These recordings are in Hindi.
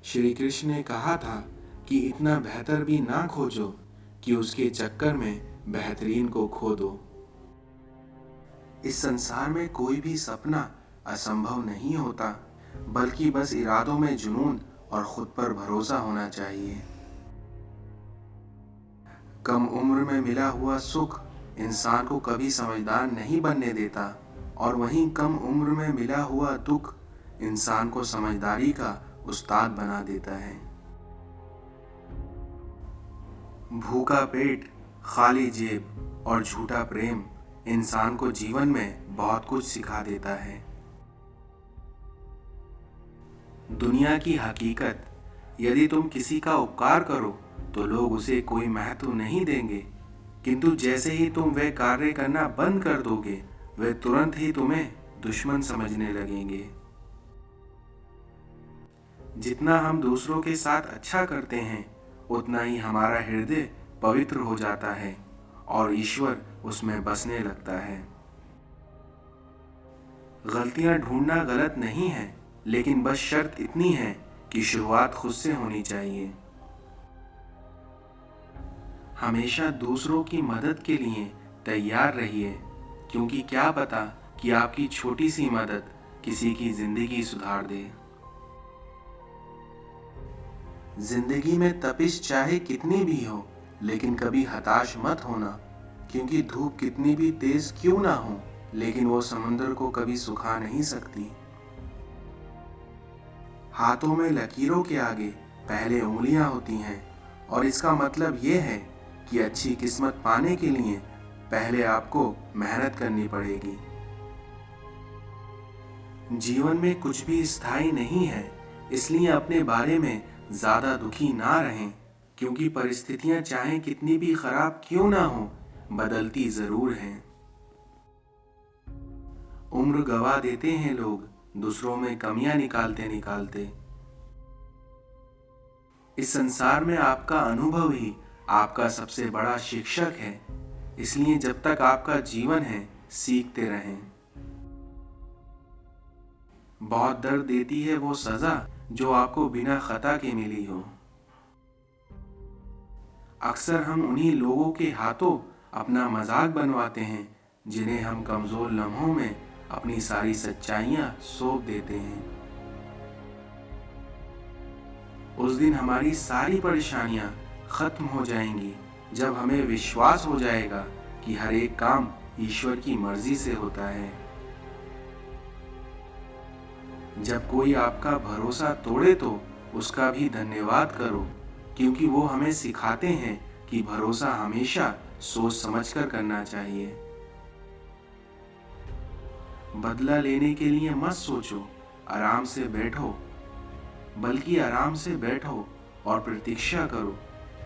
श्री कृष्ण ने कहा था कि इतना बेहतर भी ना खोजो कि उसके चक्कर में बेहतरीन को खो दो। इस संसार में कोई भी सपना असंभव नहीं होता, बल्कि बस इरादों में जुनून और खुद पर भरोसा होना चाहिए। कम उम्र में मिला हुआ सुख इंसान को कभी समझदार नहीं बनने देता, और वहीं कम उम्र में मिला हुआ दुख इंसान को समझदारी का उस्ताद बना देता है। भूखा पेट, खाली जेब और झूठा प्रेम इंसान को जीवन में बहुत कुछ सिखा देता है। दुनिया की हकीकत, यदि तुम किसी का उपकार करो तो लोग उसे कोई महत्व नहीं देंगे, किंतु जैसे ही तुम वह कार्य करना बंद कर दोगे, वे तुरंत ही तुम्हें दुश्मन समझने लगेंगे। जितना हम दूसरों के साथ अच्छा करते हैं, उतना ही हमारा हृदय पवित्र हो जाता है और ईश्वर उसमें बसने लगता है। गलतियां ढूंढना गलत नहीं है, लेकिन बस शर्त इतनी है कि शुरुआत खुद से होनी चाहिए। हमेशा दूसरों की मदद के लिए तैयार रहिए, क्योंकि क्या पता कि आपकी छोटी सी मदद किसी की जिंदगी सुधार दे। जिंदगी में तपिश चाहे कितनी भी हो, लेकिन कभी हताश मत होना, क्योंकि धूप कितनी भी तेज क्यों ना हो, लेकिन वो समुद्र को कभी सुखा नहीं सकती। हाथों में लकीरों के आगे पहले उंगलियां होती हैं, और इसका मतलब ये है कि अच्छी किस्मत पाने के लिए पहले आपको मेहनत करनी पड़ेगी। जीवन में कुछ भी स्थायी नहीं है, इसलिए अपने बारे में ज्यादा दुखी ना रहें, क्योंकि परिस्थितियां चाहे कितनी भी खराब क्यों ना हो, बदलती जरूर हैं। उम्र गवा देते हैं लोग दूसरों में कमियां निकालते निकालते। इस संसार में आपका अनुभव ही आपका सबसे बड़ा शिक्षक है, इसलिए जब तक आपका जीवन है, सीखते रहें। बहुत दर्द देती है वो सजा जो आपको बिना खता के मिली हो। अक्सर हम उन्हीं लोगों के हाथों अपना मजाक बनवाते हैं जिन्हें हम कमजोर लम्हों में अपनी सारी सच्चाइयां सौंप देते हैं। उस दिन हमारी सारी परेशानियां खत्म हो जाएंगी जब हमें विश्वास हो जाएगा कि हर एक काम ईश्वर की मर्जी से होता है। जब कोई आपका भरोसा तोड़े तो उसका भी धन्यवाद करो, क्योंकि वो हमें सिखाते हैं कि भरोसा हमेशा सोच समझकर करना चाहिए। बदला लेने के लिए मत सोचो, आराम से बैठो, बल्कि आराम से बैठो और प्रतीक्षा करो।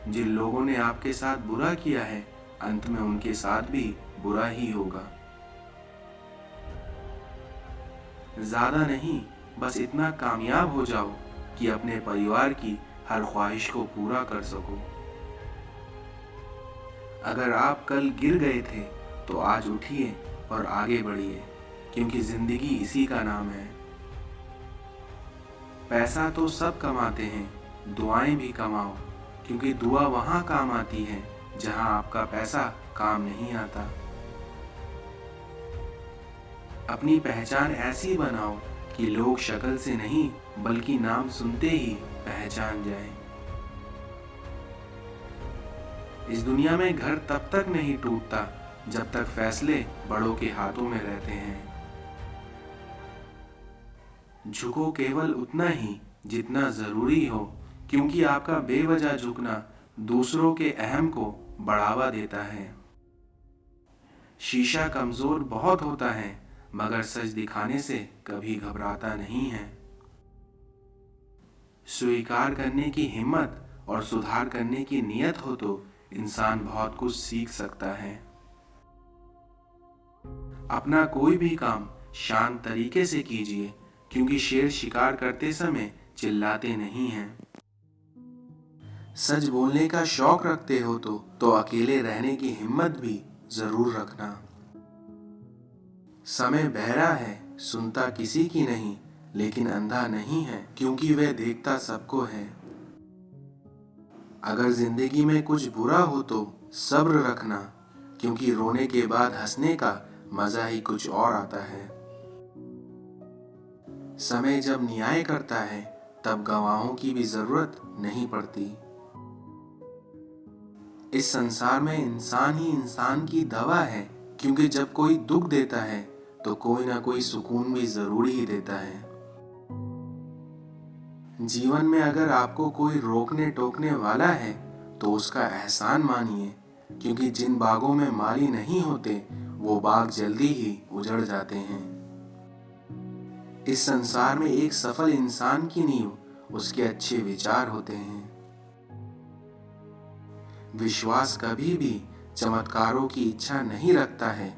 जिन लोगों ने आपके साथ बुरा किया है, अंत में उनके साथ भी बुरा ही होगा। ज्यादा नहीं, बस इतना कामयाब हो जाओ कि अपने परिवार की हर ख्वाहिश को पूरा कर सको। अगर आप कल गिर गए थे तो आज उठिए और आगे बढ़िए, क्योंकि जिंदगी इसी का नाम है। पैसा तो सब कमाते हैं, दुआएं भी कमाओ, क्योंकि दुआ वहां काम आती है जहां आपका पैसा काम नहीं आता। अपनी पहचान ऐसी बनाओ कि लोग शक्ल से नहीं बल्कि नाम सुनते ही पहचान जाएं। इस दुनिया में घर तब तक नहीं टूटता जब तक फैसले बड़ों के हाथों में रहते हैं। झुको केवल उतना ही जितना जरूरी हो, क्योंकि आपका बेवजह झुकना दूसरों के अहम को बढ़ावा देता है। शीशा कमजोर बहुत होता है, मगर सच दिखाने से कभी घबराता नहीं है। स्वीकार करने की हिम्मत और सुधार करने की नीयत हो तो इंसान बहुत कुछ सीख सकता है। अपना कोई भी काम शांत तरीके से कीजिए, क्योंकि शेर शिकार करते समय चिल्लाते नहीं हैं। सच बोलने का शौक रखते हो तो अकेले रहने की हिम्मत भी जरूर रखना। समय बहरा है, सुनता किसी की नहीं, लेकिन अंधा नहीं है, क्योंकि वह देखता सबको है। अगर जिंदगी में कुछ बुरा हो तो सब्र रखना, क्योंकि रोने के बाद हंसने का मजा ही कुछ और आता है। समय जब न्याय करता है तब गवाहों की भी जरूरत नहीं पड़ती। इस संसार में इंसान ही इंसान की दवा है, क्योंकि जब कोई दुख देता है तो कोई ना कोई सुकून भी जरूरी ही देता है। जीवन में अगर आपको कोई रोकने टोकने वाला है तो उसका एहसान मानिए, क्योंकि जिन बागों में माली नहीं होते वो बाग जल्दी ही उजड़ जाते हैं। इस संसार में एक सफल इंसान की नींव उसके अच्छे विचार होते हैं। विश्वास कभी भी चमत्कारों की इच्छा नहीं रखता है,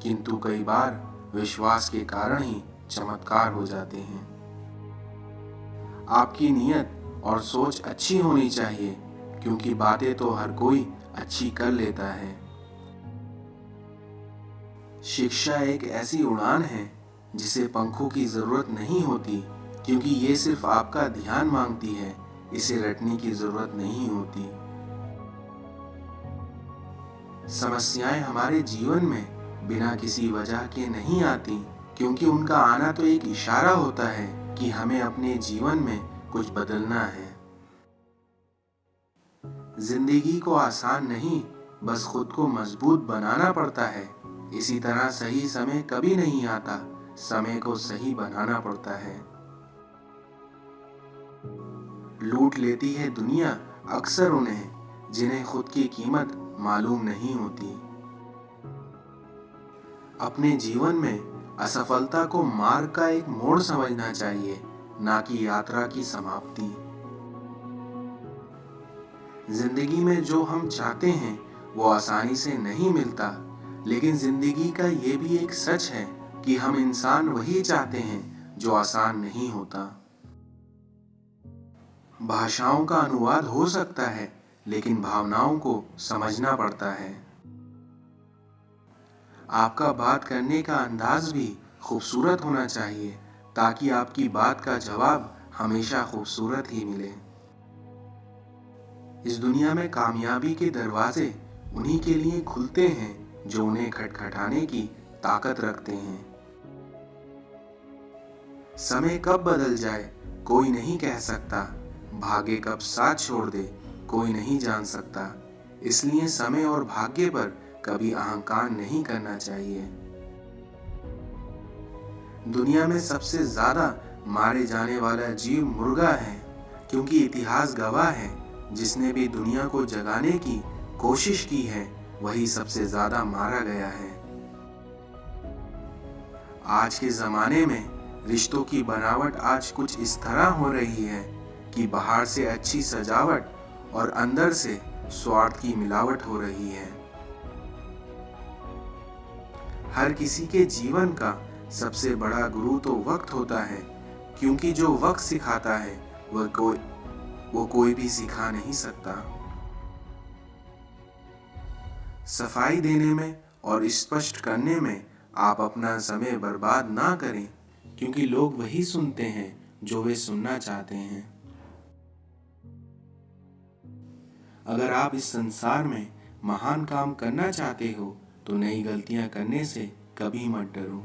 किंतु कई बार विश्वास के कारण ही चमत्कार हो जाते हैं। आपकी नीयत और सोच अच्छी होनी चाहिए, क्योंकि बातें तो हर कोई अच्छी कर लेता है। शिक्षा एक ऐसी उड़ान है जिसे पंखों की जरूरत नहीं होती, क्योंकि ये सिर्फ आपका ध्यान मांगती है, इसे रटने की जरूरत नहीं होती। समस्याएं हमारे जीवन में बिना किसी वजह के नहीं आती, क्योंकि उनका आना तो एक इशारा होता है कि हमें अपने जीवन में कुछ बदलना है। जिंदगी को आसान नहीं, बस खुद को मजबूत बनाना पड़ता है। इसी तरह सही समय कभी नहीं आता, समय को सही बनाना पड़ता है। लूट लेती है दुनिया अक्सर उन्हें, जिन्हें खुद की कीमत मालूम नहीं होती। अपने जीवन में असफलता को मार्ग का एक मोड़ समझना चाहिए, ना कि यात्रा की समाप्ति। जिंदगी में जो हम चाहते हैं वो आसानी से नहीं मिलता, लेकिन जिंदगी का ये भी एक सच है कि हम इंसान वही चाहते हैं जो आसान नहीं होता। भाषाओं का अनुवाद हो सकता है, लेकिन भावनाओं को समझना पड़ता है। आपका बात करने का अंदाज भी खूबसूरत होना चाहिए, ताकि आपकी बात का जवाब हमेशा खूबसूरत ही मिले। इस दुनिया में कामयाबी के दरवाजे उन्हीं के लिए खुलते हैं जो उन्हें खटखटाने की ताकत रखते हैं। समय कब बदल जाए कोई नहीं कह सकता, भाग्य कब साथ छोड़ दे कोई नहीं जान सकता। इसलिए समय और भाग्य पर कभी अहंकार नहीं करना चाहिए। दुनिया में सबसे ज्यादा मारे जाने वाला जीव मुर्गा है, क्योंकि इतिहास गवाह है जिसने भी दुनिया को जगाने की कोशिश की है वही सबसे ज्यादा मारा गया है। आज के जमाने में रिश्तों की बनावट आज कुछ इस तरह हो रही है कि बाहर से अच्छी सजावट और अंदर से स्वार्थ की मिलावट हो रही है। हर किसी के जीवन का सबसे बड़ा गुरु तो वक्त होता है, क्योंकि जो वक्त सिखाता है वो कोई भी सिखा नहीं सकता। सफाई देने में और स्पष्ट करने में आप अपना समय बर्बाद ना करें, क्योंकि लोग वही सुनते हैं जो वे सुनना चाहते हैं। अगर आप इस संसार में महान काम करना चाहते हो तो नई गलतियां करने से कभी मत डरो।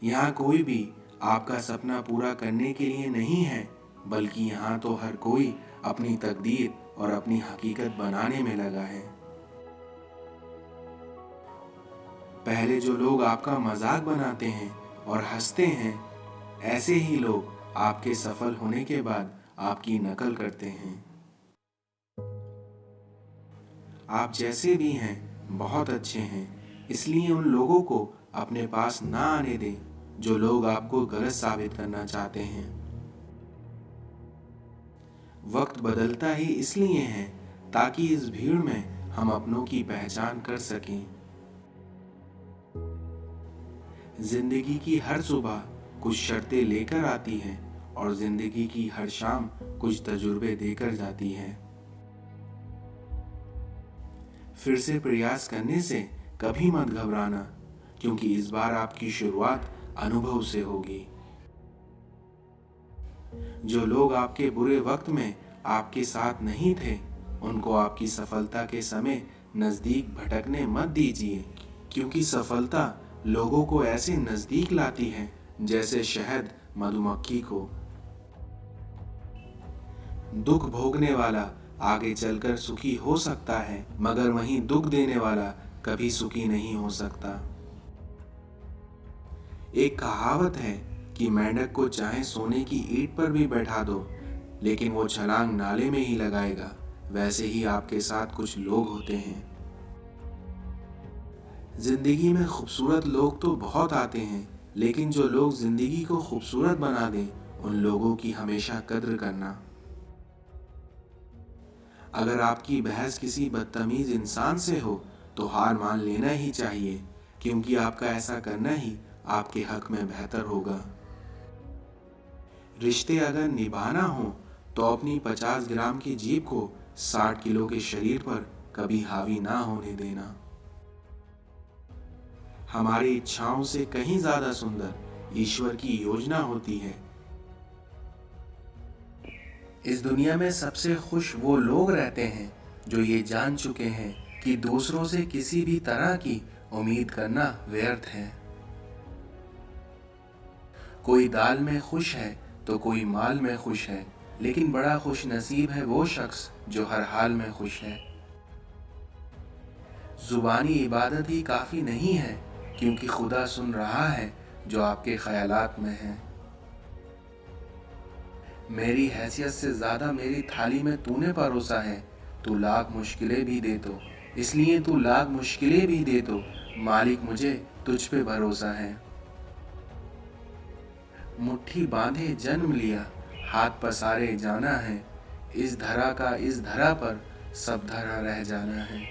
यहाँ कोई भी आपका सपना पूरा करने के लिए नहीं है, बल्कि यहाँ तो हर कोई अपनी तकदीर और अपनी हकीकत बनाने में लगा है। पहले जो लोग आपका मजाक बनाते हैं और हंसते हैं, ऐसे ही लोग आपके सफल होने के बाद आपकी नकल करते हैं। आप जैसे भी हैं बहुत अच्छे हैं, इसलिए उन लोगों को अपने पास ना आने दें जो लोग आपको गलत साबित करना चाहते हैं। वक्त बदलता ही इसलिए है ताकि इस भीड़ में हम अपनों की पहचान कर सकें। जिंदगी की हर सुबह कुछ शर्तें लेकर आती है और जिंदगी की हर शाम कुछ तजुर्बे देकर जाती है। फिर से प्रयास करने से कभी मत घबराना, क्योंकि इस बार आपकी शुरुआत अनुभव से होगी। जो लोग आपके बुरे वक्त में आपके साथ नहीं थे, उनको आपकी सफलता के समय नजदीक भटकने मत दीजिए, क्योंकि सफलता लोगों को ऐसे नजदीक लाती है जैसे शहद मधुमक्खी को। दुख भोगने वाला आगे चलकर सुखी हो सकता है, मगर वहीं दुख देने वाला कभी सुखी नहीं हो सकता। एक कहावत है कि मेंढक को चाहे सोने की ईंट पर भी बैठा दो, लेकिन वो छलांग नाले में ही लगाएगा। वैसे ही आपके साथ कुछ लोग होते हैं। जिंदगी में खूबसूरत लोग तो बहुत आते हैं, लेकिन जो लोग जिंदगी को खूबसूरत बना दें, उन लोगों की हमेशा कद्र करना। अगर आपकी बहस किसी बदतमीज इंसान से हो तो हार मान लेना ही चाहिए, क्योंकि आपका ऐसा करना ही आपके हक में बेहतर होगा। रिश्ते अगर निभाना हो तो अपनी 50 ग्राम की जीभ को 60 किलो के शरीर पर कभी हावी ना होने देना। हमारी इच्छाओं से कहीं ज्यादा सुंदर ईश्वर की योजना होती है। इस दुनिया में सबसे खुश वो लोग रहते हैं जो ये जान चुके हैं कि दूसरों से किसी भी तरह की उम्मीद करना व्यर्थ है। कोई दाल में खुश है तो कोई माल में खुश है, लेकिन बड़ा खुश नसीब है वो शख्स जो हर हाल में खुश है। जुबानी इबादत ही काफी नहीं है, क्योंकि खुदा सुन रहा है जो आपके ख्यालात में है। मेरी हैसियत से ज्यादा मेरी थाली में तूने परोसा है, तू लाख मुश्किलें भी दे तो, इसलिए तू लाख मुश्किलें भी दे तो, मालिक मुझे तुझ पे भरोसा है। मुट्ठी बांधे जन्म लिया, हाथ पसारे जाना है, इस धरा का इस धरा पर सब धरा रह जाना है।